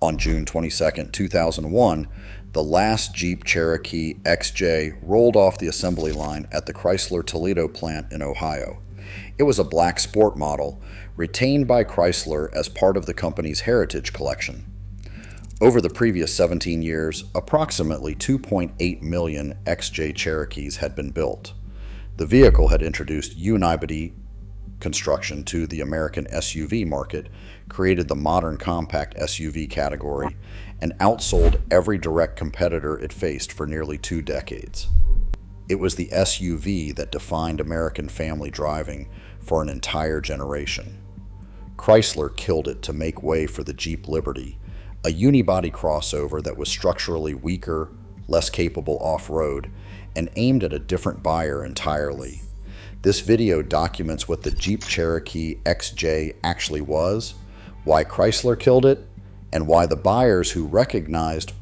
On June 22, 2001, the last Jeep Cherokee XJ rolled off the assembly line at the Chrysler Toledo plant in Ohio. It was a black sport model, retained by Chrysler as part of the company's heritage collection. Over the previous 17 years, approximately 2.8 million XJ Cherokees had been built. The vehicle had introduced unibody construction to the American SUV market, created the modern compact SUV category, and outsold every direct competitor it faced for nearly 2 decades. It was the SUV that defined American family driving for an entire generation. Chrysler killed it to make way for the Jeep Liberty, a unibody crossover that was structurally weaker, less capable off-road, and aimed at a different buyer entirely. This video documents what the Jeep Cherokee XJ actually was, why Chrysler killed it, and why the buyers who recognized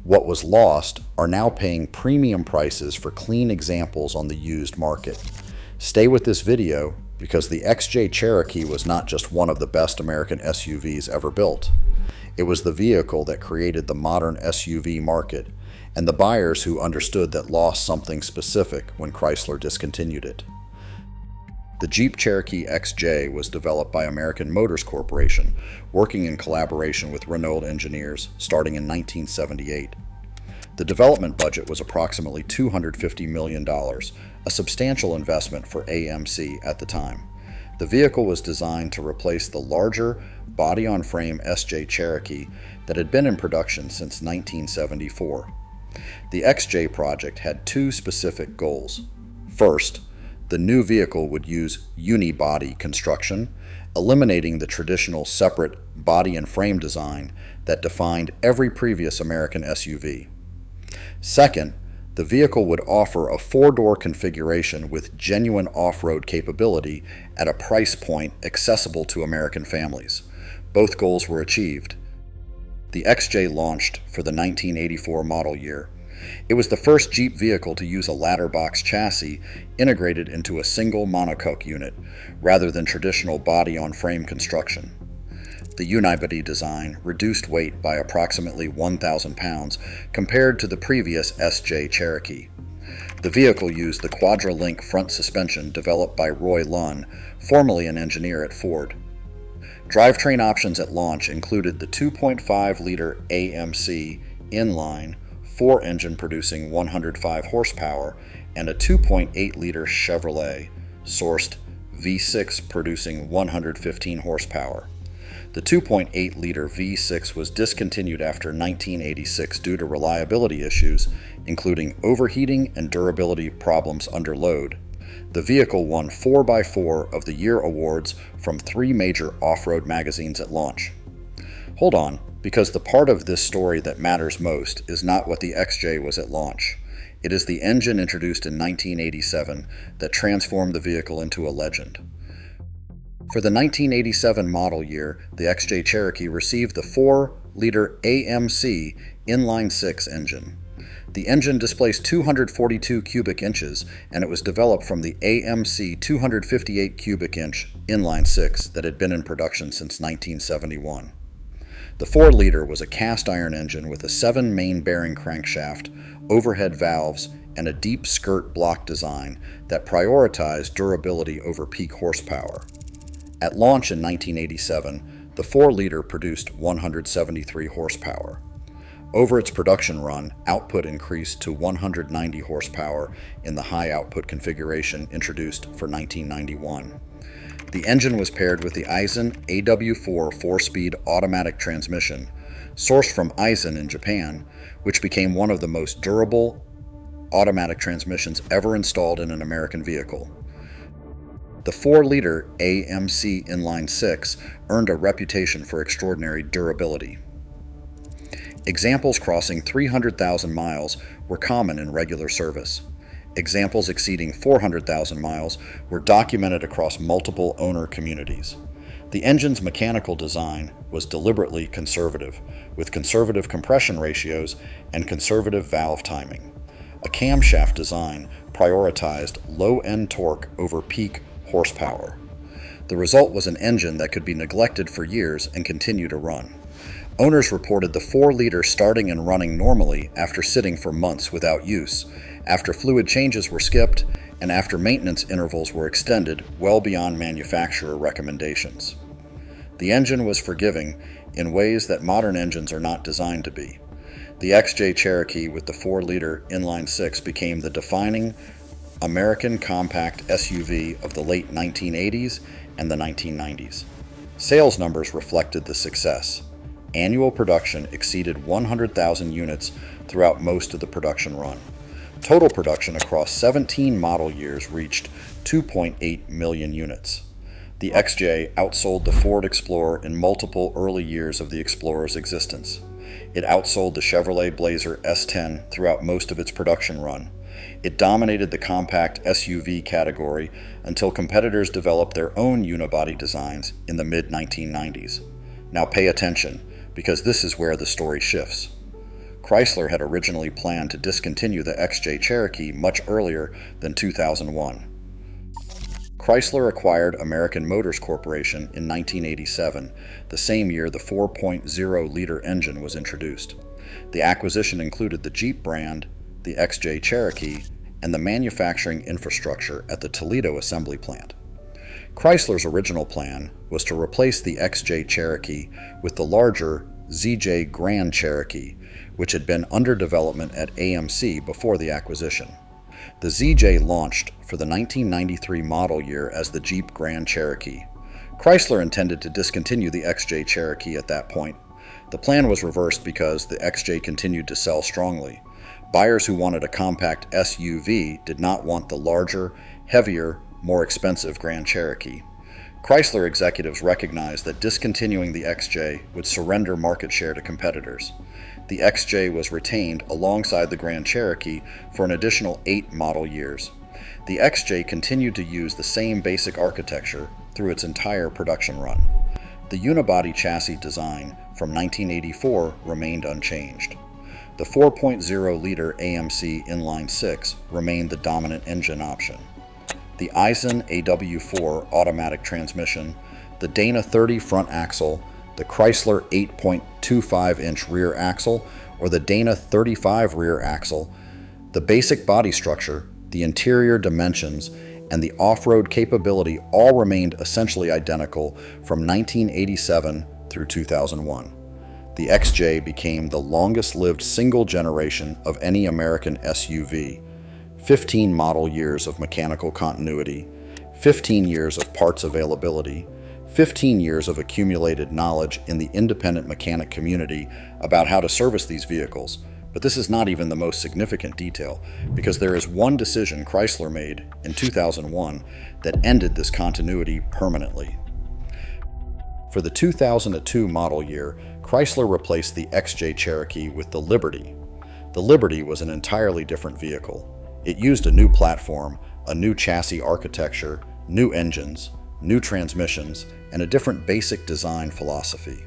what was lost are now paying premium prices for clean examples on the used market. Stay with this video because the XJ Cherokee was not just one of the best American SUVs ever built. It was the vehicle that created the modern SUV market, and the buyers who understood that lost something specific when Chrysler discontinued it. The Jeep Cherokee XJ was developed by American Motors Corporation, working in collaboration with Renault engineers, starting in 1978. The development budget was approximately $250 million, a substantial investment for AMC at the time. The vehicle was designed to replace the larger, body-on-frame XJ Cherokee that had been in production since 1974. The XJ project had 2 specific goals. First, the new vehicle would use unibody construction, eliminating the traditional separate body and frame design that defined every previous American SUV. Second, the vehicle would offer a 4-door configuration with genuine off-road capability at a price point accessible to American families. Both goals were achieved. The XJ launched for the 1984 model year. It was the first Jeep vehicle to use a ladder box chassis integrated into a single monocoque unit, rather than traditional body-on-frame construction. The unibody design reduced weight by approximately 1,000 pounds compared to the previous XJ Cherokee. The vehicle used the Quadra-Link front suspension developed by Roy Lunn, formerly an engineer at Ford. Drivetrain options at launch included the 2.5-liter AMC inline 4-engine producing 105 horsepower and a 2.8-liter Chevrolet sourced V6 producing 115 horsepower. The 2.8-liter V6 was discontinued after 1986 due to reliability issues, including overheating and durability problems under load. The vehicle won 4x4 of the Year awards from 3 major off-road magazines at launch. Hold on, because the part of this story that matters most is not what the XJ was at launch. It is the engine introduced in 1987 that transformed the vehicle into a legend. For the 1987 model year, the XJ Cherokee received the 4-liter AMC inline-6 engine. The engine displaced 242 cubic inches, and it was developed from the AMC 258 cubic inch inline-6 that had been in production since 1971. The 4-liter was a cast-iron engine with a 7-main bearing crankshaft, overhead valves, and a deep skirt block design that prioritized durability over peak horsepower. At launch in 1987, the 4-liter produced 173 horsepower. Over its production run, output increased to 190 horsepower in the high-output configuration introduced for 1991. The engine was paired with the Aisin AW4 4-speed automatic transmission, sourced from Aisin in Japan, which became one of the most durable automatic transmissions ever installed in an American vehicle. The 4-liter AMC inline-6 earned a reputation for extraordinary durability. Examples crossing 300,000 miles were common in regular service. Examples exceeding 400,000 miles were documented across multiple owner communities. The engine's mechanical design was deliberately conservative, with conservative compression ratios and conservative valve timing. A camshaft design prioritized low-end torque over peak horsepower. The result was an engine that could be neglected for years and continue to run. Owners reported the 4-liter starting and running normally after sitting for months without use, after fluid changes were skipped, and after maintenance intervals were extended well beyond manufacturer recommendations. The engine was forgiving in ways that modern engines are not designed to be. The XJ Cherokee with the 4-liter inline-6 became the defining American compact SUV of the late 1980s and the 1990s. Sales numbers reflected the success. Annual production exceeded 100,000 units throughout most of the production run. Total production across 17 model years reached 2.8 million units. The XJ outsold the Ford Explorer in multiple early years of the Explorer's existence. It outsold the Chevrolet Blazer S10 throughout most of its production run. It dominated the compact SUV category until competitors developed their own unibody designs in the mid-1990s. Now pay attention, because this is where the story shifts. Chrysler had originally planned to discontinue the XJ Cherokee much earlier than 2001. Chrysler acquired American Motors Corporation in 1987, the same year the 4.0-liter engine was introduced. The acquisition included the Jeep brand, the XJ Cherokee, and the manufacturing infrastructure at the Toledo assembly plant. Chrysler's original plan was to replace the XJ Cherokee with the larger XJ Grand Cherokee, which had been under development at AMC before the acquisition. The XJ launched for the 1993 model year as the Jeep Grand Cherokee. Chrysler intended to discontinue the XJ Cherokee at that point. The plan was reversed because the XJ continued to sell strongly. Buyers who wanted a compact SUV did not want the larger, heavier, more expensive Grand Cherokee. Chrysler executives recognized that discontinuing the XJ would surrender market share to competitors. The XJ was retained alongside the Grand Cherokee for an additional 8 model years. The XJ continued to use the same basic architecture through its entire production run. The unibody chassis design from 1984 remained unchanged. The 4.0-liter AMC inline-6 remained the dominant engine option. The Aisin AW4 automatic transmission, the Dana 30 front axle, the Chrysler 8.25-inch rear axle, or the Dana 35 rear axle, the basic body structure, the interior dimensions, and the off-road capability all remained essentially identical from 1987 through 2001. The XJ became the longest-lived single generation of any American SUV. 15 model years of mechanical continuity, 15 years of parts availability, 15 years of accumulated knowledge in the independent mechanic community about how to service these vehicles. But this is not even the most significant detail, because there is one decision Chrysler made in 2001 that ended this continuity permanently. For the 2002 model year, Chrysler replaced the XJ Cherokee with the Liberty. The Liberty was an entirely different vehicle. It used a new platform, a new chassis architecture, new engines, new transmissions, and a different basic design philosophy.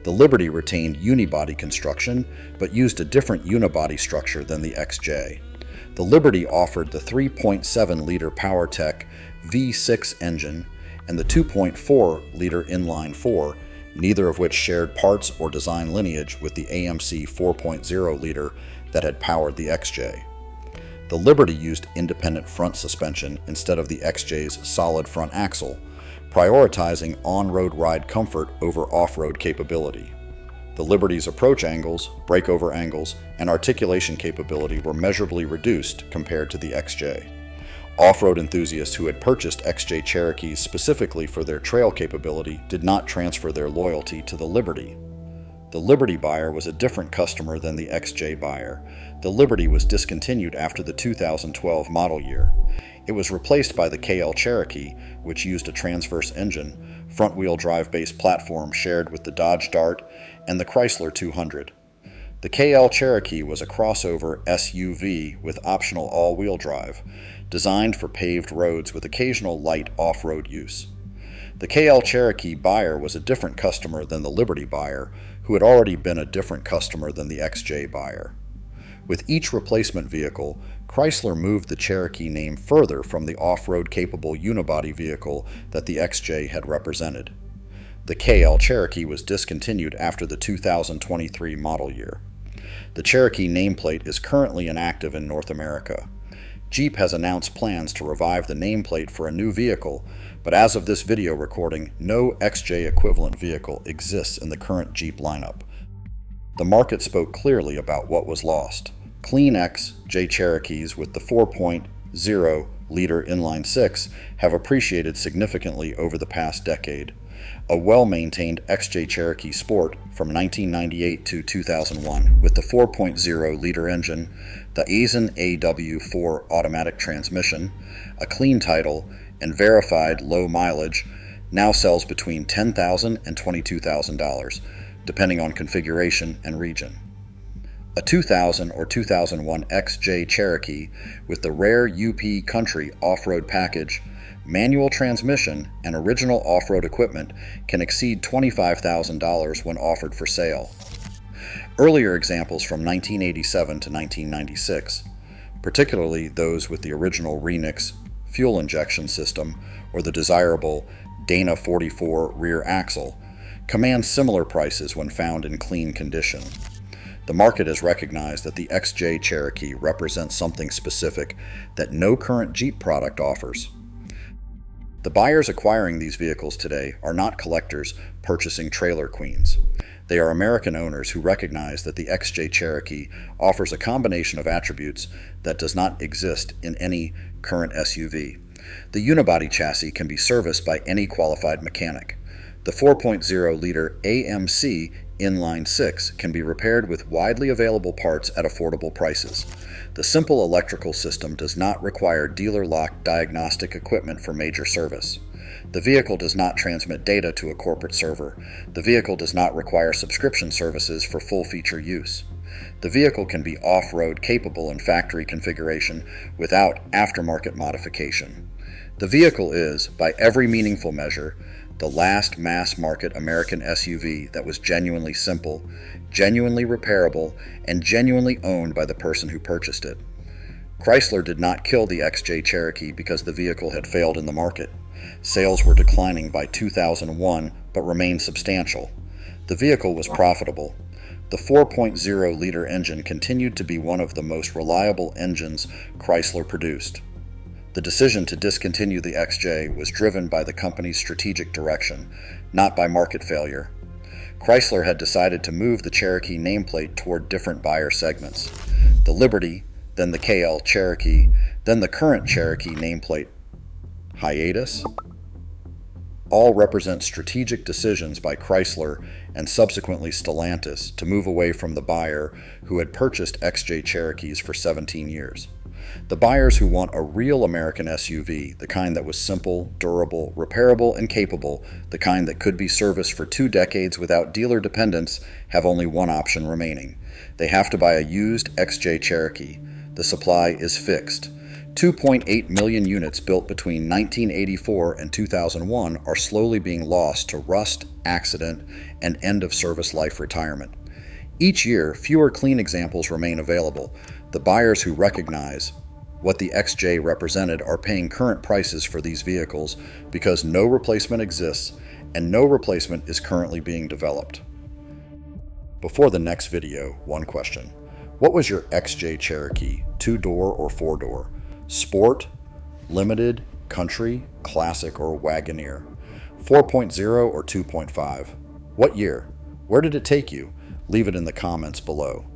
The Liberty retained unibody construction, but used a different unibody structure than the XJ. The Liberty offered the 3.7-liter PowerTech V6 engine and the 2.4-liter inline-4, neither of which shared parts or design lineage with the AMC 4.0-liter that had powered the XJ. The Liberty used independent front suspension instead of the XJ's solid front axle, prioritizing on-road ride comfort over off-road capability. The Liberty's approach angles, breakover angles, and articulation capability were measurably reduced compared to the XJ. Off-road enthusiasts who had purchased XJ Cherokees specifically for their trail capability did not transfer their loyalty to the Liberty. The Liberty buyer was a different customer than the XJ buyer. The Liberty was discontinued after the 2012 model year. It was replaced by the KL Cherokee, which used a transverse engine, front-wheel drive-based platform shared with the Dodge Dart and the Chrysler 200. The KL Cherokee was a crossover SUV with optional all-wheel drive, designed for paved roads with occasional light off-road use. The KL Cherokee buyer was a different customer than the Liberty buyer, who had already been a different customer than the XJ buyer. With each replacement vehicle, Chrysler moved the Cherokee name further from the off-road capable unibody vehicle that the XJ had represented. The KL Cherokee was discontinued after the 2023 model year. The Cherokee nameplate is currently inactive in North America. Jeep has announced plans to revive the nameplate for a new vehicle, but as of this video recording, no XJ equivalent vehicle exists in the current Jeep lineup. The market spoke clearly about what was lost. Clean XJ Cherokees with the 4.0-liter inline-six have appreciated significantly over the past decade. A well-maintained XJ Cherokee Sport from 1998 to 2001 with the 4.0-liter engine, the Aisin AW4 automatic transmission, a clean title, and verified low mileage now sells between $10,000 and $22,000, depending on configuration and region. A 2000 or 2001 XJ Cherokee with the rare UP Country off-road package, manual transmission, and original off-road equipment can exceed $25,000 when offered for sale. Earlier examples from 1987 to 1996, particularly those with the original Renix fuel injection system or the desirable Dana 44 rear axle, command similar prices when found in clean condition. The market has recognized that the XJ Cherokee represents something specific that no current Jeep product offers. The buyers acquiring these vehicles today are not collectors purchasing trailer queens. They are American owners who recognize that the XJ Cherokee offers a combination of attributes that does not exist in any current SUV. The unibody chassis can be serviced by any qualified mechanic. The 4.0-liter AMC inline-six can be repaired with widely available parts at affordable prices. The simple electrical system does not require dealer-locked diagnostic equipment for major service. The vehicle does not transmit data to a corporate server. The vehicle does not require subscription services for full-feature use. The vehicle can be off-road capable in factory configuration without aftermarket modification. The vehicle is, by every meaningful measure, the last mass-market American SUV that was genuinely simple, genuinely repairable, and genuinely owned by the person who purchased it. Chrysler did not kill the XJ Cherokee because the vehicle had failed in the market. Sales were declining by 2001, but remained substantial. The vehicle was profitable. The 4.0-liter engine continued to be one of the most reliable engines Chrysler produced. The decision to discontinue the XJ was driven by the company's strategic direction, not by market failure. Chrysler had decided to move the Cherokee nameplate toward different buyer segments. The Liberty, then the KL Cherokee, then the current Cherokee nameplate hiatus, all represent strategic decisions by Chrysler and subsequently Stellantis to move away from the buyer who had purchased XJ Cherokees for 17 years. The buyers who want a real American SUV, the kind that was simple, durable, repairable, and capable, the kind that could be serviced for 2 decades without dealer dependence, have only one option remaining. They have to buy a used XJ Cherokee. The supply is fixed. 2.8 million units built between 1984 and 2001 are slowly being lost to rust, accident, and end-of-service life retirement. Each year, fewer clean examples remain available. The buyers who recognize what the XJ represented are paying current prices for these vehicles because no replacement exists and no replacement is currently being developed. Before the next video, one question. What was your XJ Cherokee, 2-door or 4-door? Sport, Limited, Country, Classic, or Wagoneer? 4.0 or 2.5? What year? Where did it take you? Leave it in the comments below.